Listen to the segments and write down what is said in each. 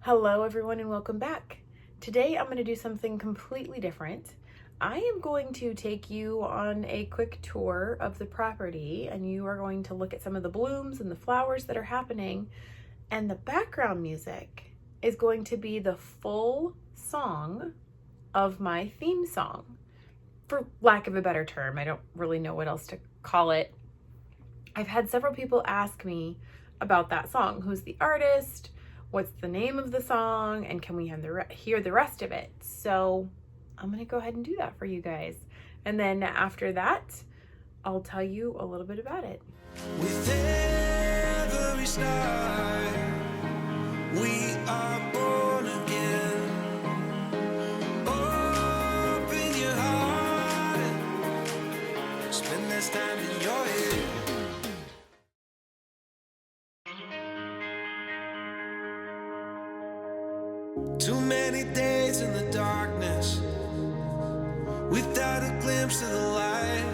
Hello everyone and welcome back. Today I'm going to do something completely different. I am going to take you on a quick tour of the property and you are going to look at some of the blooms and the flowers that are happening, and the background music is going to be the full song of my theme song. For lack of a better term, I don't really know what else to call it. I've had several people ask me about that song. Who's the artist? What's the name of the song? And can we hear the rest of it? So I'm gonna go ahead and do that for you guys. And then after that, I'll tell you a little bit about it. With every star, we are born again. Open your heart and spend this time in your head. Too many days in the darkness without a glimpse of the light.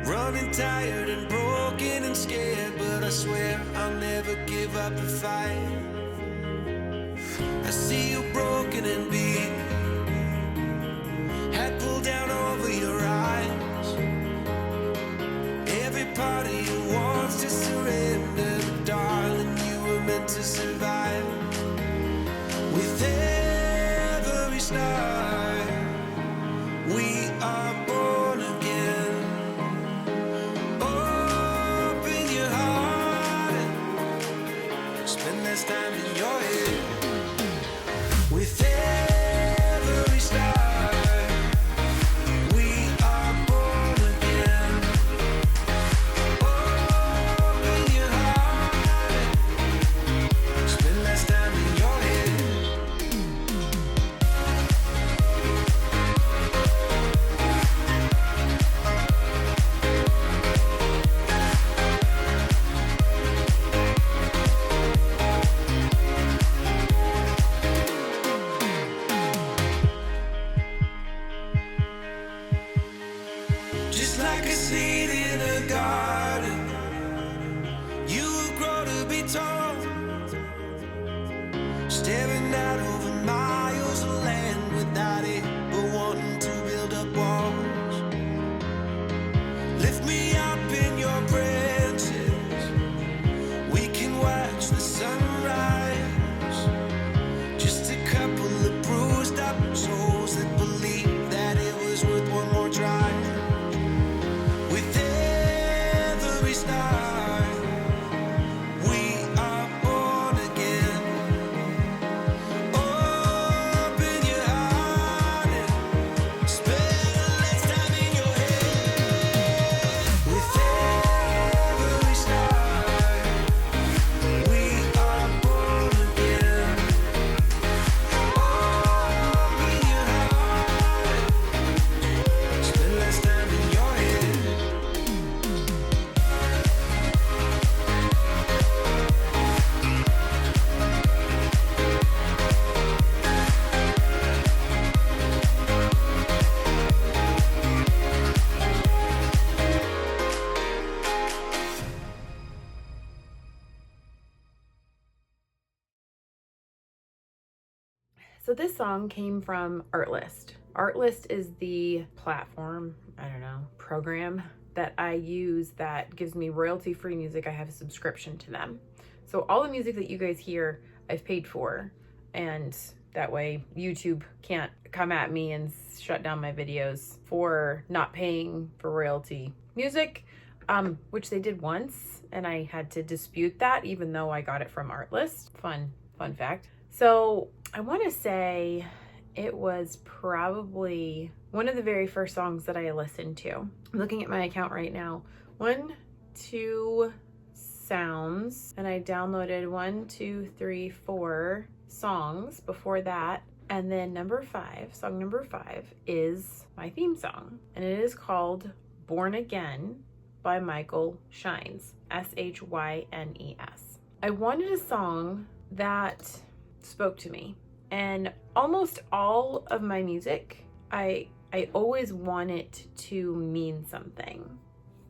Running tired and broken and scared, but I swear I'll never give up the fight. I see you broken and beat, head pulled down over your eyes. Every part of you wants to surrender, darling, you were meant to survive. With every star, we are born again. Open your heart and spend this time in your head. With every star, we are born again. Open your heart and spend this time in your head. Just like a seed in a garden, you will grow to be tall, staring out over miles of land without it, but wanting to build up walls. Lift me up in your branches, we can watch the sunrise. Just a couple of bruised up souls that believe that it was worth one more try. With every star, we are born again. Open your heart and spend less time in your head. With every star, we are born again. Open your heart and spend less time in your head. So this song came from Artlist. Artlist is the platform, program that I use that gives me royalty-free music. I have a subscription to them. So all the music that you guys hear, I've paid for, and that way YouTube can't come at me and shut down my videos for not paying for royalty music, which they did once, and I had to dispute that even though I got it from Artlist. Fun fact. So I want to say it was probably one of the very first songs that I listened to. I'm looking at my account right now. 1, 2 sounds, and I downloaded 1, 2, 3, 4 songs before that. And then song number 5 is my theme song, and it is called Born Again by Michael Shines, Shines. I wanted a song that spoke to me, and almost all of my music, I always want it to mean something.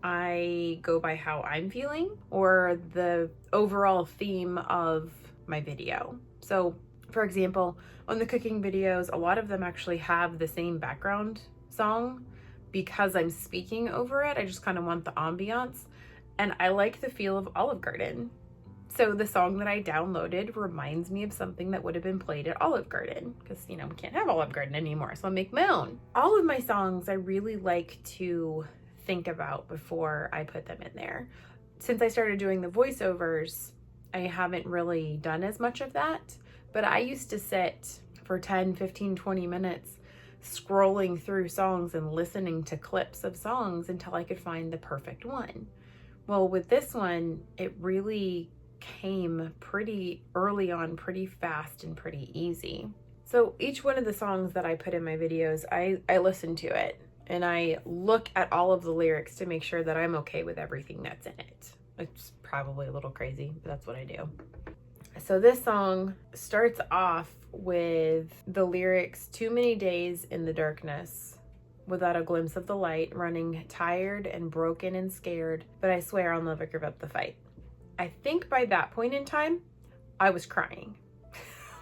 I go by how I'm feeling or the overall theme of my video. So for example, on the cooking videos, a lot of them actually have the same background song because I'm speaking over it. I just kind of want the ambiance, and I like the feel of Olive Garden. So the song that I downloaded reminds me of something that would have been played at Olive Garden, because, you know, we can't have Olive Garden anymore, so I'll make my own. All of my songs I really like to think about before I put them in there. Since I started doing the voiceovers, I haven't really done as much of that, but I used to sit for 10, 15, 20 minutes scrolling through songs and listening to clips of songs until I could find the perfect one. Well, with this one, it really came pretty early on, pretty fast and pretty easy. So each one of the songs that I put in my videos, I listen to it and I look at all of the lyrics to make sure that I'm okay with everything that's in it. It's probably a little crazy, but that's what I do. So this song starts off with the lyrics, "Too many days in the darkness without a glimpse of the light, running tired and broken and scared, but I swear I'll never give up the fight." I think by that point in time, I was crying.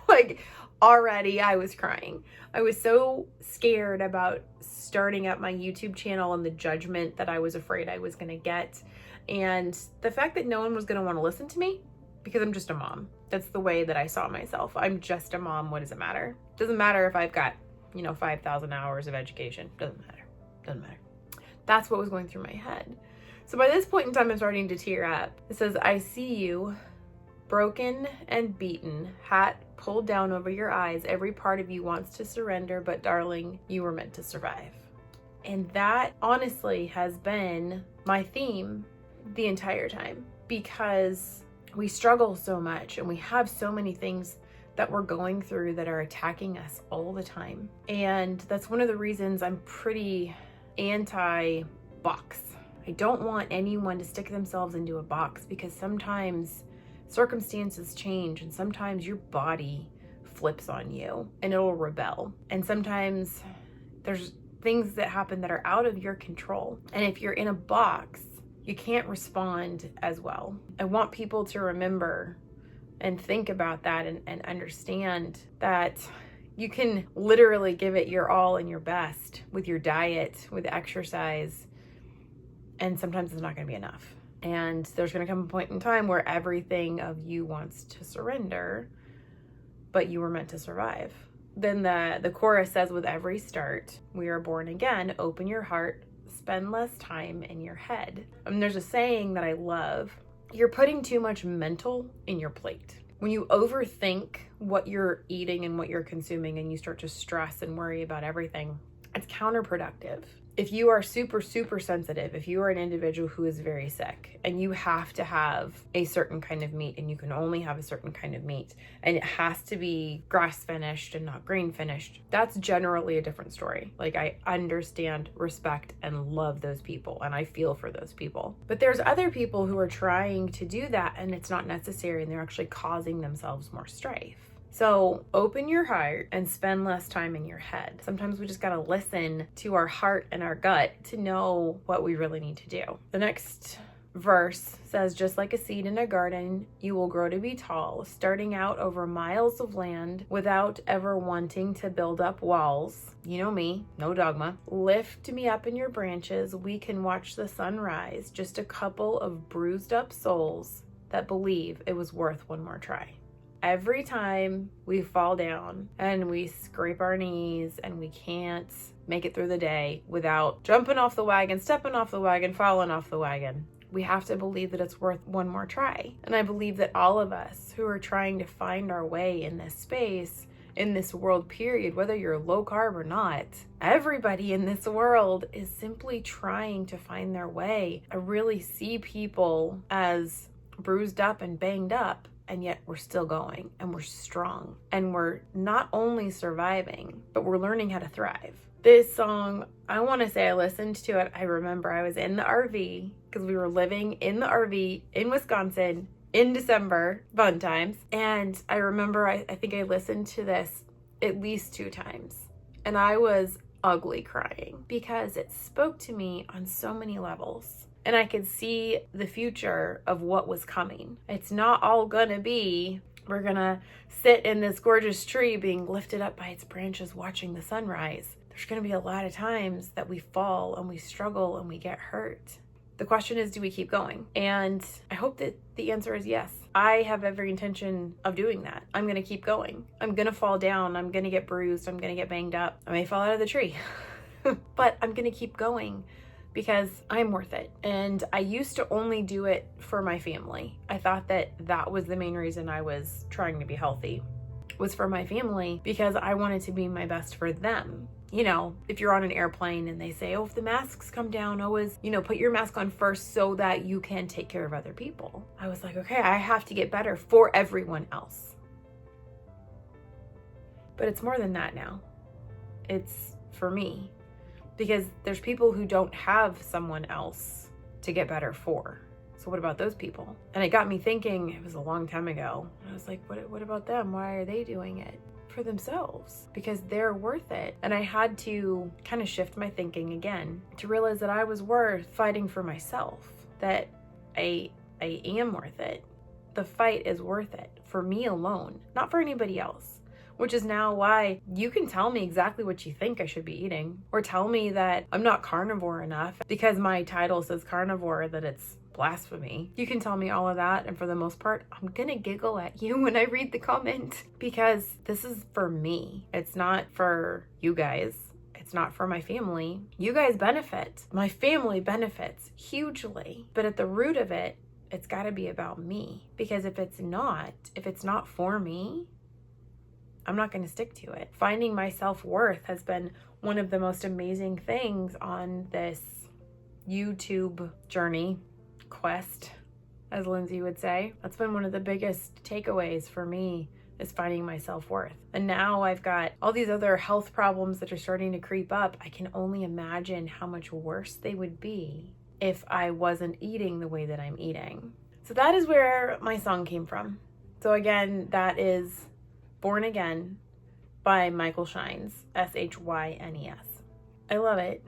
Like, already I was crying. I was so scared about starting up my YouTube channel and the judgment that I was afraid I was going to get. And the fact that no one was going to want to listen to me, because I'm just a mom. That's the way that I saw myself. I'm just a mom. What does it matter? Doesn't matter if I've got, 5,000 hours of education. Doesn't matter. That's what was going through my head. So by this point in time, I'm starting to tear up. It says, "I see you, broken and beaten, hat pulled down over your eyes. Every part of you wants to surrender, but darling, you were meant to survive." And that honestly has been my theme the entire time, because we struggle so much and we have so many things that we're going through that are attacking us all the time. And that's one of the reasons I'm pretty anti-box. I don't want anyone to stick themselves into a box, because sometimes circumstances change and sometimes your body flips on you and it'll rebel. And sometimes there's things that happen that are out of your control. And if you're in a box, you can't respond as well. I want people to remember and think about that and understand that you can literally give it your all and your best with your diet, with exercise, and sometimes it's not going to be enough. And there's going to come a point in time where everything of you wants to surrender, but you were meant to survive. Then the chorus says, "With every start, we are born again. Open your heart, spend less time in your head." There's a saying that I love. You're putting too much mental in your plate. When you overthink what you're eating and what you're consuming and you start to stress and worry about everything, it's counterproductive. If you are super, super sensitive, if you are an individual who is very sick and you have to have a certain kind of meat and you can only have a certain kind of meat and it has to be grass finished and not grain finished, that's generally a different story. Like, I understand, respect, and love those people, and I feel for those people. But there's other people who are trying to do that and it's not necessary, and they're actually causing themselves more strife. So open your heart and spend less time in your head. Sometimes we just got to listen to our heart and our gut to know what we really need to do. The next verse says, "Just like a seed in a garden, you will grow to be tall, starting out over miles of land without ever wanting to build up walls." You know me, no dogma. "Lift me up in your branches, we can watch the sun rise, just a couple of bruised up souls that believe it was worth one more try." Every time we fall down and we scrape our knees and we can't make it through the day without jumping off the wagon, stepping off the wagon, falling off the wagon, we have to believe that it's worth one more try. And I believe that all of us who are trying to find our way in this space, in this world period, whether you're low carb or not, everybody in this world is simply trying to find their way. I really see people as bruised up and banged up, and yet we're still going and we're strong and we're not only surviving, but we're learning how to thrive. This song, I want to say I listened to it. I remember I was in the RV because we were living in the RV in Wisconsin in December, fun times. And I remember I think I listened to this at least 2 times and I was ugly crying because it spoke to me on so many levels. And I could see the future of what was coming. It's not all gonna be We're gonna sit in this gorgeous tree being lifted up by its branches watching the sunrise. There's gonna be a lot of times that we fall and we struggle and we get hurt. The question is, do we keep going? And I hope that the answer is yes. I have every intention of doing that. I'm gonna keep going. I'm gonna fall down. I'm gonna get bruised. I'm gonna get banged up. I may fall out of the tree, but I'm gonna keep going because I'm worth it. And I used to only do it for my family. I thought that that was the main reason I was trying to be healthy, was for my family, because I wanted to be my best for them. You know, if you're on an airplane and they say, oh, if the masks come down, always, you know, put your mask on first so that you can take care of other people. I was like, okay, I have to get better for everyone else. But it's more than that now. It's for me, because there's people who don't have someone else to get better for. So what about those people? And it got me thinking, it was a long time ago. I was like, what about them? Why are they doing it? For themselves, because they're worth it. And I had to kind of shift my thinking again to realize that I was worth fighting for myself, that I am worth it. The fight is worth it for me alone, not for anybody else. Which is now why you can tell me exactly what you think I should be eating, or tell me that I'm not carnivore enough because my title says carnivore, that it's blasphemy. You can tell me all of that, and for the most part, I'm gonna giggle at you when I read the comment, because this is for me. It's not for you guys. It's not for my family. You guys benefit. My family benefits hugely. But at the root of it, it's gotta be about me. Because if it's not for me, I'm not going to stick to it. Finding my self-worth has been one of the most amazing things on this YouTube journey, quest, as Lindsay would say. That's been one of the biggest takeaways for me, is finding my self-worth. And now I've got all these other health problems that are starting to creep up. I can only imagine how much worse they would be if I wasn't eating the way that I'm eating. So that is where my song came from. So again, that is Born Again by Michael Shines, Shines. I love it.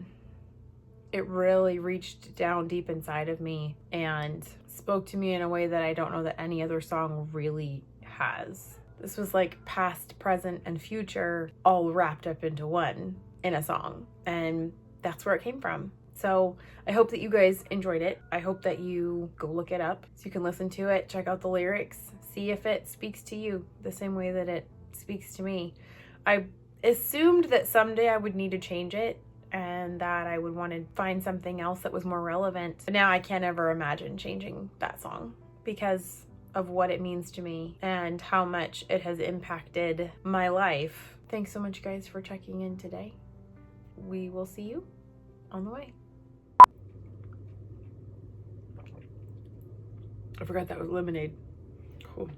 It really reached down deep inside of me and spoke to me in a way that I don't know that any other song really has. This was like past, present, and future all wrapped up into one in a song. And that's where it came from. So I hope that you guys enjoyed it. I hope that you go look it up so you can listen to it, check out the lyrics, see if it speaks to you the same way that it speaks to me. I assumed that someday I would need to change it and that I would want to find something else that was more relevant. But now I can't ever imagine changing that song because of what it means to me and how much it has impacted my life. Thanks so much, guys, for checking in today. We will see you on the way. I forgot that was lemonade. Cool.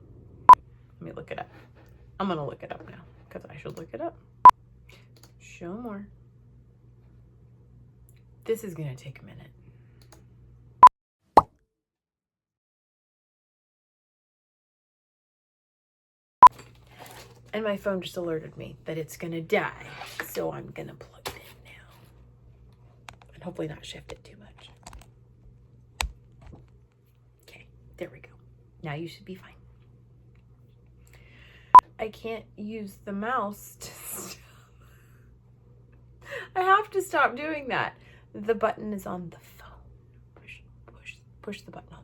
Let me look it up. I'm gonna look it up now because I should look it up. Show more. This is gonna take a minute. And my phone just alerted me that it's gonna die. So I'm gonna plug it in now. And hopefully not shift it too much. Okay, there we go. Now you should be fine. I can't use the mouse to stop. I have to stop doing that. The button is on the phone. Push the button on